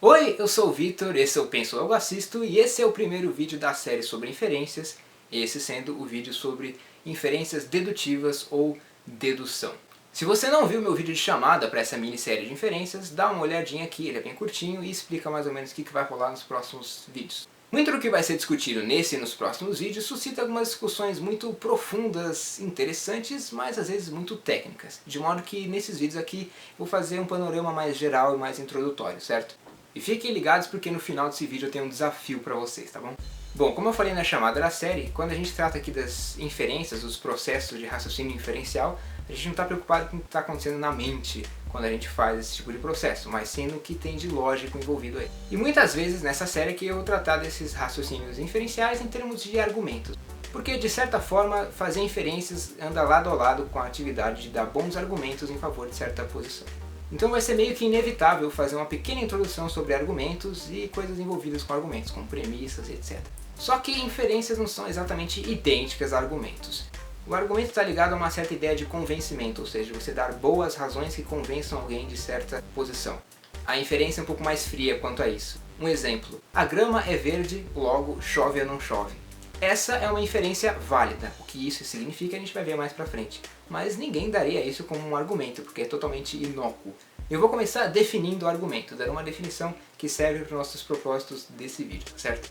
Oi, eu sou o Vitor, esse é o Penso Logo Assisto e esse é o primeiro vídeo da série sobre inferências, esse sendo o vídeo sobre inferências dedutivas ou dedução. Se você não viu meu vídeo de chamada para essa minissérie de inferências, dá uma olhadinha aqui, ele é bem curtinho e explica mais ou menos o que vai rolar nos próximos vídeos. Muito do que vai ser discutido nesse e nos próximos vídeos suscita algumas discussões muito profundas, interessantes, mas às vezes muito técnicas. De modo que nesses vídeos aqui vou fazer um panorama mais geral e mais introdutório, certo? E fiquem ligados porque no final desse vídeo eu tenho um desafio para vocês, tá bom? Bom, como eu falei na chamada da série, quando a gente trata aqui das inferências, dos processos de raciocínio inferencial, a gente não está preocupado com o que está acontecendo na mente quando a gente faz esse tipo de processo, mas sim no que tem de lógico envolvido aí. E muitas vezes nessa série aqui eu vou tratar desses raciocínios inferenciais em termos de argumentos. Porque, de certa forma, fazer inferências anda lado a lado com a atividade de dar bons argumentos em favor de certa posição. Então vai ser meio que inevitável fazer uma pequena introdução sobre argumentos e coisas envolvidas com argumentos, como premissas e etc. Só que inferências não são exatamente idênticas a argumentos. O argumento está ligado a uma certa ideia de convencimento, ou seja, você dar boas razões que convençam alguém de certa posição. A inferência é um pouco mais fria quanto a isso. Um exemplo: a grama é verde, logo chove ou não chove. Essa é uma inferência válida. O que isso significa a gente vai ver mais pra frente. Mas ninguém daria isso como um argumento, porque é totalmente inócuo. Eu vou começar definindo o argumento, dando uma definição que serve para os nossos propósitos desse vídeo, certo?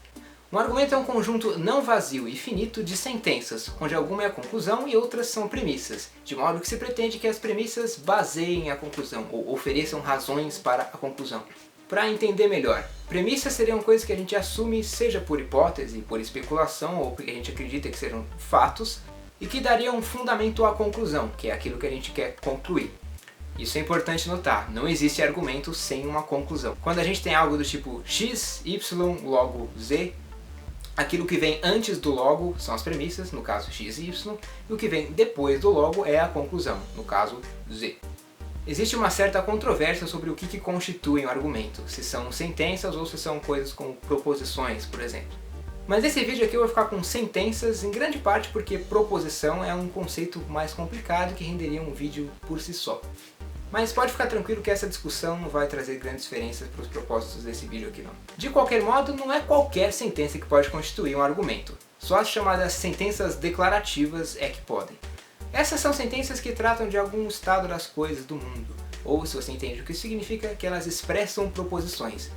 Um argumento é um conjunto não vazio e finito de sentenças, onde alguma é a conclusão e outras são premissas, de modo que se pretende que as premissas baseiem a conclusão, ou ofereçam razões para a conclusão. Para entender melhor, premissas seriam coisas que a gente assume, seja por hipótese, por especulação ou porque a gente acredita que serão fatos, e que dariam um fundamento à conclusão, que é aquilo que a gente quer concluir. Isso é importante notar, não existe argumento sem uma conclusão. Quando a gente tem algo do tipo x, y, logo z, aquilo que vem antes do logo são as premissas, no caso x e y, e o que vem depois do logo é a conclusão, no caso z. Existe uma certa controvérsia sobre o que constitui um argumento, se são sentenças ou se são coisas como proposições, por exemplo. Mas nesse vídeo aqui eu vou ficar com sentenças, em grande parte porque proposição é um conceito mais complicado que renderia um vídeo por si só. Mas pode ficar tranquilo que essa discussão não vai trazer grandes diferenças para os propósitos desse vídeo aqui não. De qualquer modo, não é qualquer sentença que pode constituir um argumento. Só as chamadas sentenças declarativas é que podem. Essas são sentenças que tratam de algum estado das coisas do mundo, ou se você entende o que isso significa, que elas expressam proposições.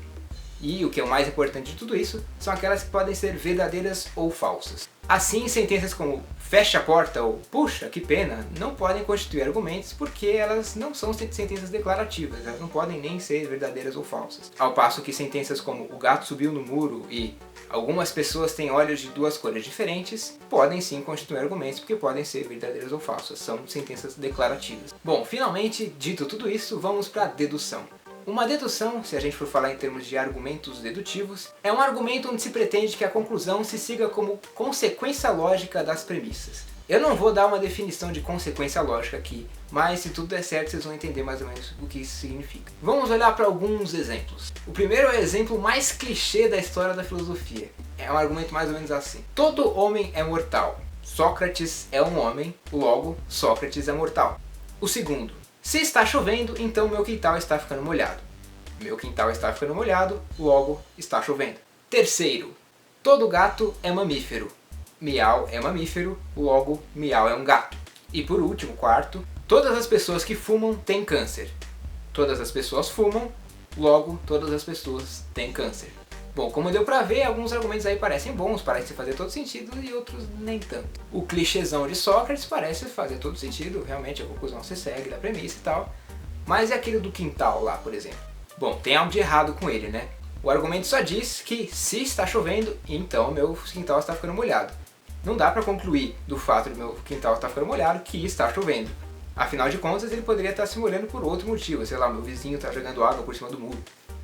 E o que é o mais importante de tudo isso, são aquelas que podem ser verdadeiras ou falsas. Assim, sentenças como fecha a porta ou puxa, que pena, não podem constituir argumentos porque elas não são sentenças declarativas, elas não podem nem ser verdadeiras ou falsas. Ao passo que sentenças como o gato subiu no muro e algumas pessoas têm olhos de duas cores diferentes, podem sim constituir argumentos porque podem ser verdadeiras ou falsas, são sentenças declarativas. Bom, finalmente, dito tudo isso, vamos para a dedução. Uma dedução, se a gente for falar em termos de argumentos dedutivos, é um argumento onde se pretende que a conclusão se siga como consequência lógica das premissas. Eu não vou dar uma definição de consequência lógica aqui, mas se tudo der certo vocês vão entender mais ou menos o que isso significa. Vamos olhar para alguns exemplos. O primeiro é o exemplo mais clichê da história da filosofia. É um argumento mais ou menos assim: todo homem é mortal. Sócrates é um homem, logo Sócrates é mortal. O segundo: se está chovendo, então meu quintal está ficando molhado. Meu quintal está ficando molhado, logo está chovendo. Terceiro: todo gato é mamífero. Miau é mamífero, logo miau é um gato. E por último, quarto: todas as pessoas que fumam têm câncer. Todas as pessoas fumam, logo todas as pessoas têm câncer. Bom, como deu pra ver, alguns argumentos aí parecem bons, parecem fazer todo sentido e outros nem tanto. O clichêzão de Sócrates parece fazer todo sentido, realmente a conclusão se segue da premissa e tal. Mas e aquele do quintal lá, por exemplo? Bom, tem algo de errado com ele, né? O argumento só diz que se está chovendo, então meu quintal está ficando molhado. Não dá pra concluir do fato de meu quintal estar ficando molhado que está chovendo. Afinal de contas, ele poderia estar se molhando por outro motivo, sei lá, meu vizinho está jogando água por cima do muro.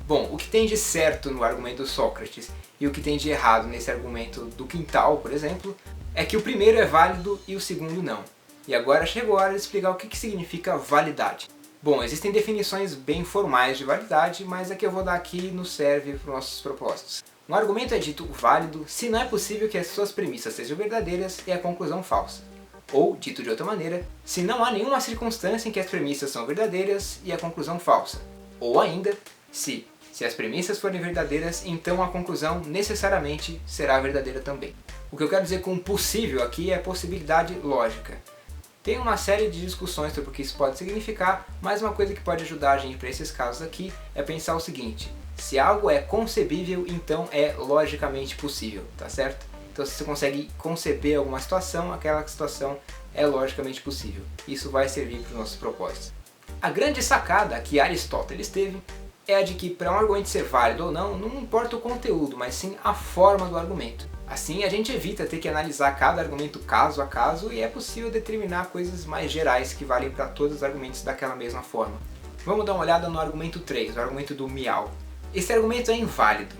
Bom, o que tem de certo no argumento do Sócrates e o que tem de errado nesse argumento do quintal, por exemplo, é que o primeiro é válido e o segundo não. E agora chegou a hora de explicar o que significa validade. Bom, existem definições bem formais de validade, mas a que eu vou dar aqui nos serve para os nossos propósitos. Um argumento é dito válido se não é possível que as suas premissas sejam verdadeiras e a conclusão falsa. Ou, dito de outra maneira, se não há nenhuma circunstância em que as premissas são verdadeiras e a conclusão falsa. Ou ainda, se Se as premissas forem verdadeiras, então a conclusão necessariamente será verdadeira também. O que eu quero dizer com possível aqui é possibilidade lógica. Tem uma série de discussões sobre o que isso pode significar, mas uma coisa que pode ajudar a gente para esses casos aqui é pensar o seguinte: se algo é concebível, então é logicamente possível, tá certo? Então se você consegue conceber alguma situação, aquela situação é logicamente possível. Isso vai servir para os nossos propósitos. A grande sacada que Aristóteles teve é a de que para um argumento ser válido ou não, não importa o conteúdo, mas sim a forma do argumento. Assim a gente evita ter que analisar cada argumento caso a caso e é possível determinar coisas mais gerais que valem para todos os argumentos daquela mesma forma. Vamos dar uma olhada no argumento 3, o argumento do miau. Esse argumento é inválido.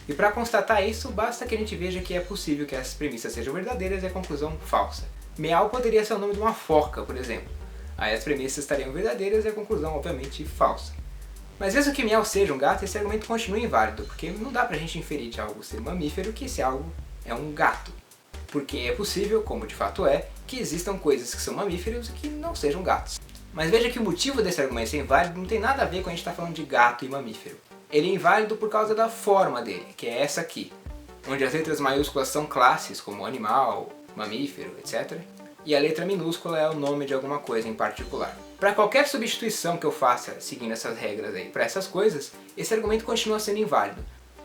E para constatar isso, basta que a gente veja que é possível que as premissas sejam verdadeiras e a conclusão falsa. Miau poderia ser o nome de uma foca, por exemplo. Aí as premissas estariam verdadeiras e a conclusão, obviamente, falsa. Mas mesmo que miau seja um gato, esse argumento continua inválido, porque não dá pra gente inferir de algo ser mamífero que esse algo é um gato. Porque é possível, como de fato é, que existam coisas que são mamíferos e que não sejam gatos. Mas veja que o motivo desse argumento ser inválido não tem nada a ver com a gente estar falando de gato e mamífero. Ele é inválido por causa da forma dele, que é essa aqui, onde as letras maiúsculas são classes, como animal, mamífero, etc. E a letra minúscula é o nome de alguma coisa em particular. Para qualquer substituição que eu faça seguindo essas regras aí para essas coisas, esse argumento continua sendo inválido.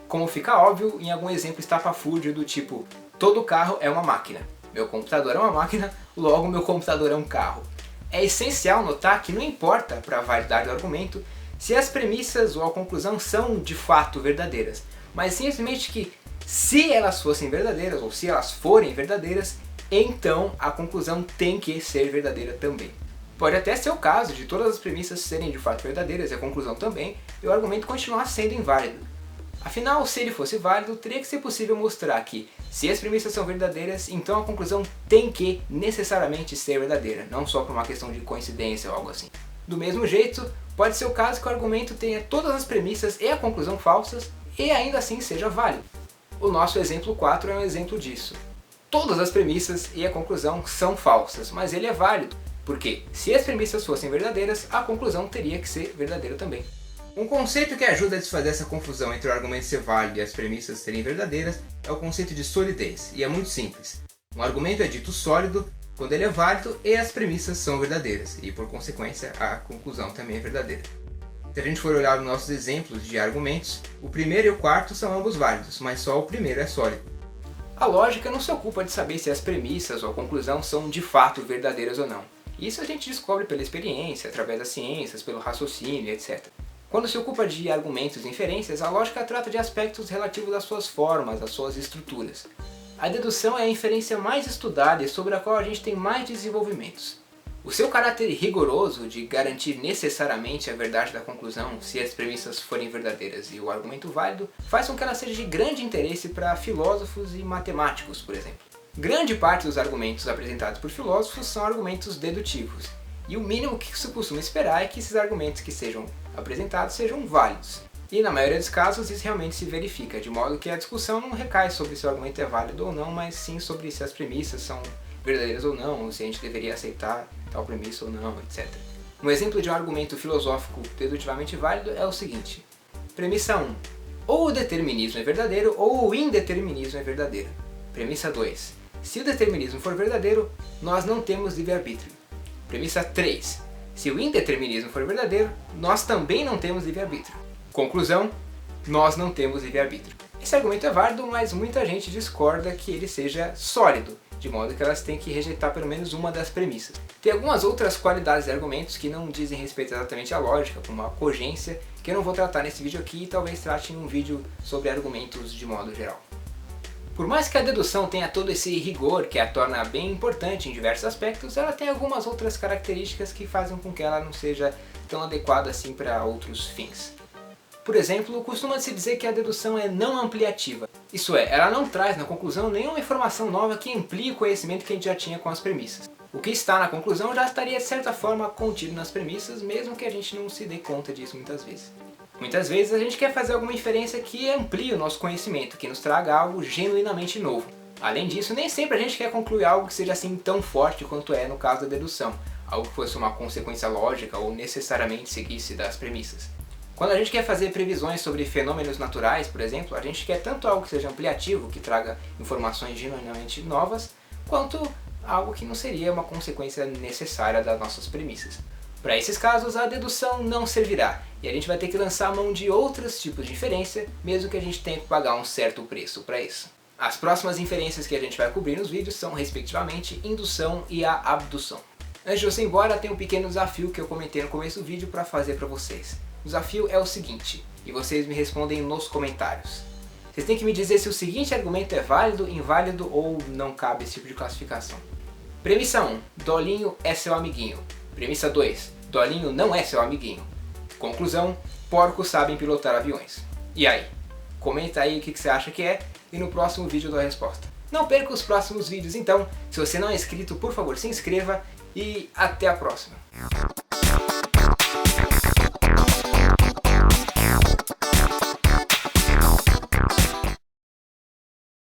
Como fica óbvio em algum exemplo estapafúrdio do tipo: todo carro é uma máquina, meu computador é uma máquina, logo meu computador é um carro. É essencial notar que não importa para a validade do argumento se as premissas ou a conclusão são de fato verdadeiras, mas simplesmente que se elas fossem verdadeiras ou se elas forem verdadeiras, então a conclusão tem que ser verdadeira também. Pode até ser o caso de todas as premissas serem de fato verdadeiras e a conclusão também, e o argumento continuar sendo inválido. Afinal, se ele fosse válido, teria que ser possível mostrar que, se as premissas são verdadeiras, então a conclusão tem que necessariamente ser verdadeira, não só por uma questão de coincidência ou algo assim. Do mesmo jeito, pode ser o caso que o argumento tenha todas as premissas e a conclusão falsas e ainda assim seja válido. O nosso exemplo 4 é um exemplo disso. Todas as premissas e a conclusão são falsas, mas ele é válido, porque se as premissas fossem verdadeiras, a conclusão teria que ser verdadeira também. Um conceito que ajuda a desfazer essa confusão entre o argumento ser válido e as premissas serem verdadeiras é o conceito de solidez, e é muito simples. Um argumento é dito sólido quando ele é válido e as premissas são verdadeiras, e por consequência a conclusão também é verdadeira. Se a gente for olhar os nossos exemplos de argumentos, o primeiro e o quarto são ambos válidos, mas só o primeiro é sólido. A lógica não se ocupa de saber se as premissas ou a conclusão são de fato verdadeiras ou não. Isso a gente descobre pela experiência, através das ciências, pelo raciocínio, etc. Quando se ocupa de argumentos e inferências, a lógica trata de aspectos relativos às suas formas, às suas estruturas. A dedução é a inferência mais estudada e sobre a qual a gente tem mais desenvolvimentos. O seu caráter rigoroso de garantir necessariamente a verdade da conclusão se as premissas forem verdadeiras e o argumento válido faz com que ela seja de grande interesse para filósofos e matemáticos, por exemplo. Grande parte dos argumentos apresentados por filósofos são argumentos dedutivos, e o mínimo que se costuma esperar é que esses argumentos que sejam apresentados sejam válidos. E na maioria dos casos isso realmente se verifica, de modo que a discussão não recai sobre se o argumento é válido ou não, mas sim sobre se as premissas são verdadeiras ou não, ou se a gente deveria aceitar tal premissa ou não, etc. Um exemplo de um argumento filosófico dedutivamente válido é o seguinte: premissa 1. Ou o determinismo é verdadeiro ou o indeterminismo é verdadeiro. Premissa 2. Se o determinismo for verdadeiro, nós não temos livre-arbítrio. Premissa 3. Se o indeterminismo for verdadeiro, nós também não temos livre-arbítrio. Conclusão: nós não temos livre-arbítrio. Esse argumento é válido, mas muita gente discorda que ele seja sólido, de modo que elas têm que rejeitar pelo menos uma das premissas. Tem algumas outras qualidades de argumentos que não dizem respeito exatamente à lógica, como a cogência, que eu não vou tratar nesse vídeo aqui e talvez trate em um vídeo sobre argumentos de modo geral. Por mais que a dedução tenha todo esse rigor que a torna bem importante em diversos aspectos, ela tem algumas outras características que fazem com que ela não seja tão adequada assim para outros fins. Por exemplo, costuma-se dizer que a dedução é não ampliativa. Isso é, ela não traz na conclusão nenhuma informação nova que amplie o conhecimento que a gente já tinha com as premissas. O que está na conclusão já estaria de certa forma contido nas premissas, mesmo que a gente não se dê conta disso muitas vezes. Muitas vezes a gente quer fazer alguma inferência que amplie o nosso conhecimento, que nos traga algo genuinamente novo. Além disso, nem sempre a gente quer concluir algo que seja assim tão forte quanto é no caso da dedução, algo que fosse uma consequência lógica ou necessariamente seguisse das premissas. Quando a gente quer fazer previsões sobre fenômenos naturais, por exemplo, a gente quer tanto algo que seja ampliativo, que traga informações genuinamente novas, quanto algo que não seria uma consequência necessária das nossas premissas. Para esses casos, a dedução não servirá, e a gente vai ter que lançar a mão de outros tipos de inferência, mesmo que a gente tenha que pagar um certo preço para isso. As próximas inferências que a gente vai cobrir nos vídeos são, respectivamente, indução e a abdução. Antes de você ir embora, tem um pequeno desafio que eu comentei no começo do vídeo para fazer para vocês. O desafio é o seguinte, e vocês me respondem nos comentários. Vocês têm que me dizer se o seguinte argumento é válido, inválido ou não cabe esse tipo de classificação. Premissa 1. Dolinho é seu amiguinho. Premissa 2. Dolinho não é seu amiguinho. Conclusão. Porcos sabem pilotar aviões. E aí? Comenta aí o que você acha que é e no próximo vídeo eu dou a resposta. Não perca os próximos vídeos então. Se você não é inscrito, por favor se inscreva e até a próxima.